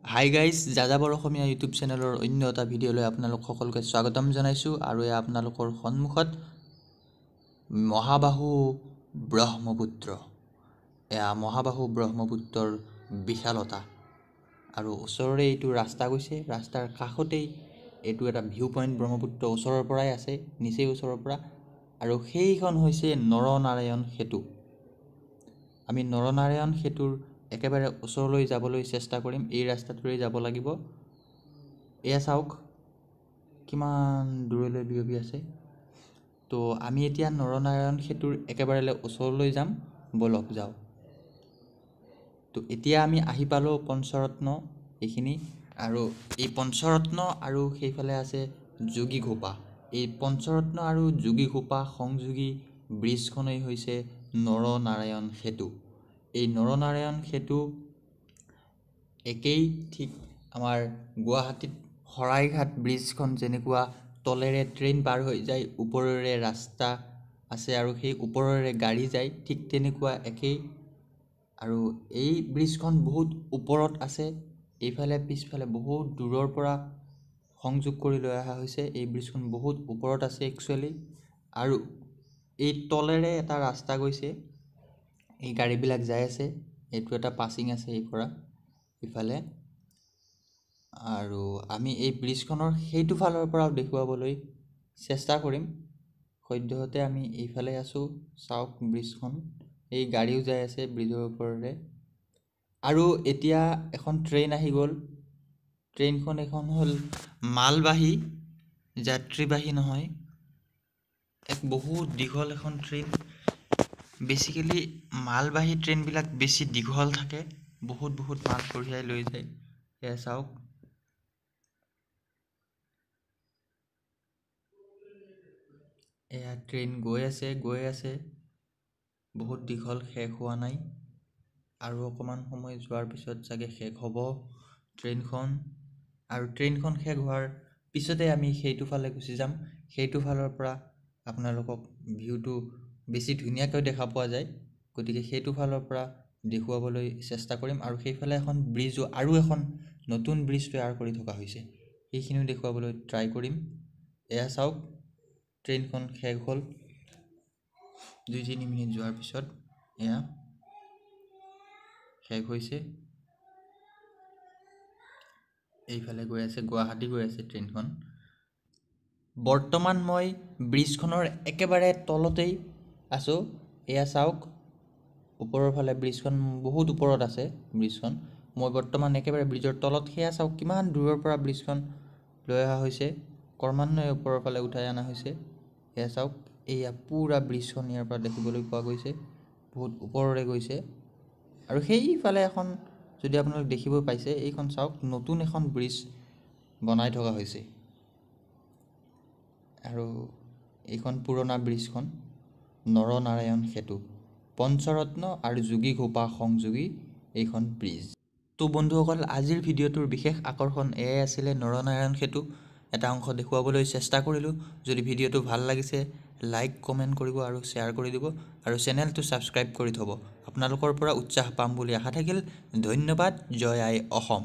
Hi guys যাযাবৰ অসমীয়া YouTube চেনেলৰ অন্য এটা ভিডিঅ'লৈ আপোনালোক সকলোকে স্বাগতম জনাইছোঁ আৰু এয়া আপোনালোকৰ সন্মুখত মহাবাহু ব্ৰহ্মপুত্ৰ। এয়া মহাবাহু ব্ৰহ্মপুত্ৰৰ বিশালতা আৰু ওচৰৰে এইটো ৰাস্তা গৈছে, ৰাস্তাৰ কাষতেই এইটো এটা ভিউ পইণ্ট ব্ৰহ্মপুত্ৰ ওচৰৰ পৰাই আছে, নিচেই ওচৰৰ পৰা। আৰু সেইখন হৈছে নৰনাৰায়ণ সেতু। আমি নৰনাৰায়ণ সেতুৰ একেবাৰে ওচৰলৈ যাবলৈ চেষ্টা কৰিম। এই ৰাস্তাটোৰে যাব লাগিব। এয়া চাওক কিমান দূৰলৈ বিয়পি আছে। তো আমি এতিয়া নৰনাৰায়ণ সেতুৰ একেবাৰে ওচৰলৈ যাম, বলক যাওঁ। তো এতিয়া আমি আহি পালোঁ পঞ্চৰত্ন এইখিনি, আৰু এই পঞ্চৰত্ন আৰু সেইফালে আছে যোগীঘোপা। এই পঞ্চৰত্ন আৰু যোগীঘোপা সংযোগী ব্ৰিজখনেই হৈছে নৰনাৰায়ণ সেতু। এই নৰনাৰায়ণ সেতু একেই ঠিক আমাৰ গুৱাহাটীত শৰাইঘাট ব্ৰিজখন যেনেকুৱা তলেৰে ট্ৰেইন পাৰ হৈ যায়, ওপৰেৰে ৰাস্তা আছে আৰু সেই ওপৰেৰে গাড়ী যায়, ঠিক তেনেকুৱা একেই। আৰু এই ব্ৰিজখন বহুত ওপৰত আছে, এইফালে পিছফালে বহুত দূৰৰ পৰা সংযোগ কৰি লৈ অহা হৈছে। এই ব্ৰিজখন বহুত ওপৰত আছে একচুৱেলি, আৰু এই তলেৰে এটা ৰাস্তা গৈছে, এই গাড়ীবিলাক যাই আছে। এইটো এটা পাছিং আছে এই পৰা ইফালে, আৰু আমি এই ব্ৰিজখনৰ সেইটো ফালৰ পৰাও দেখুৱাবলৈ চেষ্টা কৰিম। সদ্যহতে আমি এইফালে আছোঁ, চাওক ব্ৰিজখন, এই গাড়ীও যাই আছে ব্ৰিজৰ ওপৰেৰে। আৰু এতিয়া এখন ট্ৰেইন আহি গ'ল। ট্ৰেইনখন এখন হ'ল মালবাহী, যাত্ৰীবাহী নহয়, এক বহুত দীঘল এখন ট্ৰেইন। বেচিকেলি মালবাহী ট্ৰেইনবিলাক বেছি দীঘল থাকে, বহুত মাল কঢ়িয়াই লৈ যায়। এয়া চাওক, এয়া ট্ৰেইন গৈ আছে, বহুত দীঘল, শেষ হোৱা নাই। আৰু অকণমান সময় যোৱাৰ পিছত চাগে শেষ হ'ব ট্ৰেইনখন। আৰু ট্ৰেইনখন শেষ হোৱাৰ পিছতে আমি সেইটো ফালে গুচি যাম। সেইটো ফালৰ পৰা আপোনালোকক ভিউটো বেছি ধুনীয়াকৈ দেখা পোৱা যায়, গতিকে সেইটো ফালৰ পৰা দেখুৱাবলৈ চেষ্টা কৰিম। আৰু সেইফালে এখন ব্ৰিজো, আৰু এখন নতুন ব্ৰিজ তৈয়াৰ কৰি থকা হৈছে, সেইখিনিও দেখুৱাবলৈ ট্ৰাই কৰিম। এয়া চাওক, ট্ৰেইনখন শেষ হ'ল 2-3 মিনিট যোৱাৰ পিছত, এয়া শেষ হৈছে। এইফালে গৈ আছে, গুৱাহাটী গৈ আছে ট্ৰেইনখন। বৰ্তমান মই ব্ৰিজখনৰ একেবাৰে তলতেই আছোঁ। এয়া চাওক, ওপৰৰ ফালে ব্ৰিজখন বহুত ওপৰত আছে। ব্ৰিজখন মই বৰ্তমান একেবাৰে ব্ৰিজৰ তলত। সেয়া চাওক কিমান দূৰৰ পৰা ব্ৰিজখন লৈ অহা হৈছে, ক্ৰমান্বয়ে ওপৰৰ ফালে উঠাই অনা হৈছে। এয়া চাওক, এয়া পূৰা ব্ৰিজখন ইয়াৰ পৰা দেখিবলৈ পোৱা গৈছে, বহুত ওপৰৰে গৈছে। আৰু সেইফালে এখন, যদি আপোনালোকে দেখিব পাইছে, এইখন চাওক, নতুন এখন ব্ৰিজ বনাই থকা হৈছে। আৰু এইখন পুৰণা ব্ৰিজখন নৰনাৰায়ণ সেতু, পঞ্চৰত্ন আৰু যোগীঘোপা সংযোগী এইখন ব্ৰিজ। তো বন্ধুসকল, আজিৰ ভিডিঅ'টোৰ বিশেষ আকৰ্ষণ এয়াই আছিলে, নৰনাৰায়ণ সেতু এটা অংশ দেখুৱাবলৈ চেষ্টা কৰিলোঁ। যদি ভিডিঅ'টো ভাল লাগিছে, লাইক কমেণ্ট কৰিব আৰু শ্বেয়াৰ কৰি দিব, আৰু চেনেলটো ছাবস্ক্ৰাইব কৰি থ'ব। আপোনালোকৰ পৰা উৎসাহ পাম বুলি আশা থাকিল। ধন্যবাদ। জয় আই অসম।